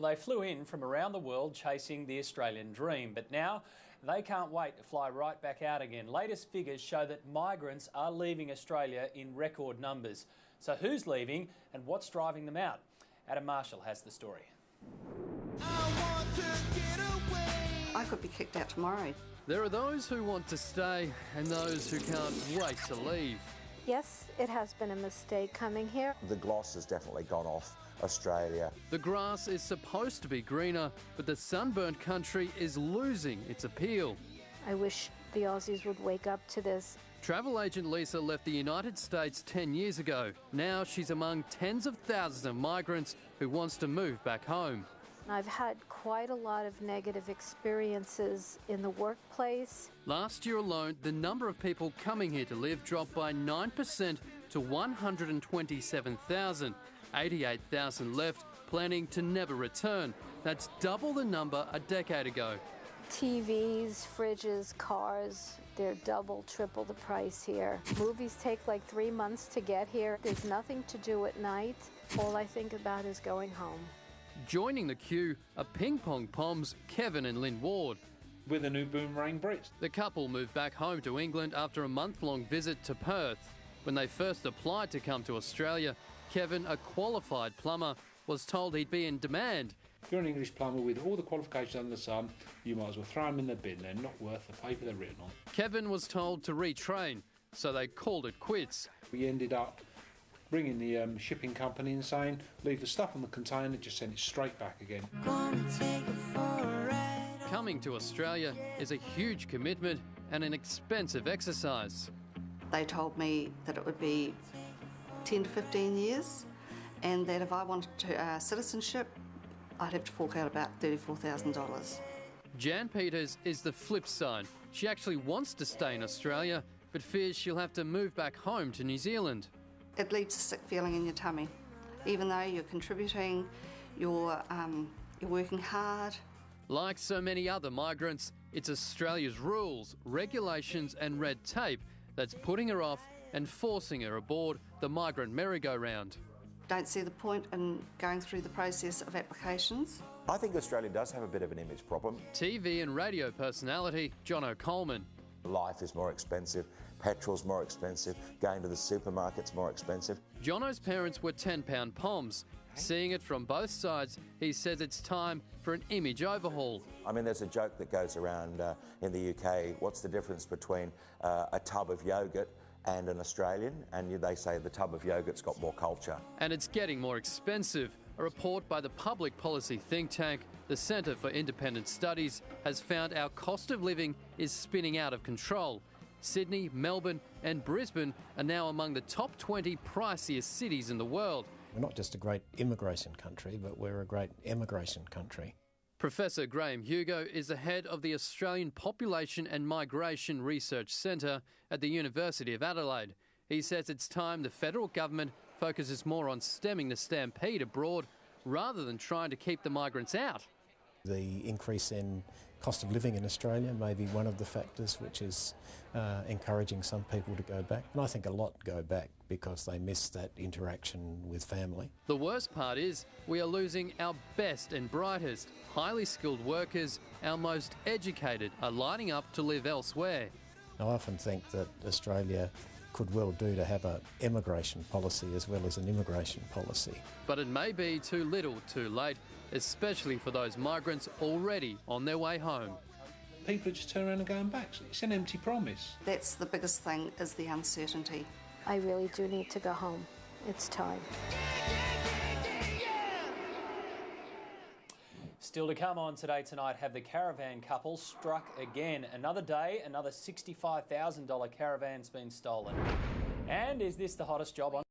They flew in from around the world chasing the Australian dream, but now they can't wait to fly right back out again. Latest figures show that migrants are leaving Australia in record numbers. So who's leaving and what's driving them out? Adam Marshall has the story. I could be kicked out tomorrow. There are those who want to stay and those who can't wait to leave. Yes, it has been a mistake coming here. The gloss has definitely gone off Australia. The grass is supposed to be greener, but the sunburnt country is losing its appeal. I wish the Aussies would wake up to this. Travel agent Lisa left the United States 10 years ago. Now she's among tens of thousands of migrants who wants to move back home. I've had quite a lot of negative experiences in the workplace. Last year alone, the number of people coming here to live dropped by 9% to 127,000. 88,000 left, planning to never return. That's double the number a decade ago. TVs, fridges, cars, they're double, triple the price here. Movies take like 3 months to get here. There's nothing to do at night. All I think about is going home. Joining the queue are ping pong poms Kevin and Lynn Ward. With a new boomerang Brit. The couple moved back home to England after a month-long visit to Perth. When they first applied to come to Australia, Kevin, a qualified plumber, was told he'd be in demand. If you're an English plumber with all the qualifications under the sun, you might as well throw them in the bin. They're not worth the paper they're written on. Kevin was told to retrain, so they called it quits. We ended up ringing the shipping company and saying, leave the stuff on the container, just send it straight back again. Coming to Australia is a huge commitment and an expensive exercise. They told me that it would be 10 to 15 years and that if I wanted citizenship, I'd have to fork out about $34,000. Jan Peters is the flip side. She actually wants to stay in Australia, but fears she'll have to move back home to New Zealand. It leaves a sick feeling in your tummy. Even though you're contributing, you're working hard. Like so many other migrants, it's Australia's rules, regulations and red tape that's putting her off and forcing her aboard the migrant merry-go-round. Don't see the point in going through the process of applications. I think Australia does have a bit of an image problem. TV and radio personality Jono Coleman. Life is more expensive, petrol's more expensive, going to the supermarket's more expensive. Jono's parents were £10 poms. Seeing it from both sides, he says it's time for an image overhaul. I mean, there's a joke that goes around in the UK, what's the difference between a tub of yoghurt and an Australian? And they say the tub of yoghurt's got more culture. And it's getting more expensive. A report by the public policy think tank, the Centre for Independent Studies, has found our cost of living is spinning out of control. Sydney, Melbourne and Brisbane are now among the top 20 priciest cities in the world. We're not just a great immigration country, but we're a great emigration country. Professor Graham Hugo is the head of the Australian Population and Migration Research Centre at the University of Adelaide. He says it's time the federal government focuses more on stemming the stampede abroad rather than trying to keep the migrants out. The increase in cost of living in Australia may be one of the factors which is encouraging some people to go back. And I think a lot go back because they miss that interaction with family. The worst part is we are losing our best and brightest, highly skilled workers. Our most educated are lining up to live elsewhere. I often think that Australia could well do to have an emigration policy as well as an immigration policy. But it may be too little too late, especially for those migrants already on their way home. People are just turning around and going back. It's an empty promise. That's the biggest thing, is the uncertainty. I really do need to go home. It's time. Still to come on Today Tonight, have the caravan couple struck again. Another day, another $65,000 caravan's been stolen. And is this the hottest job on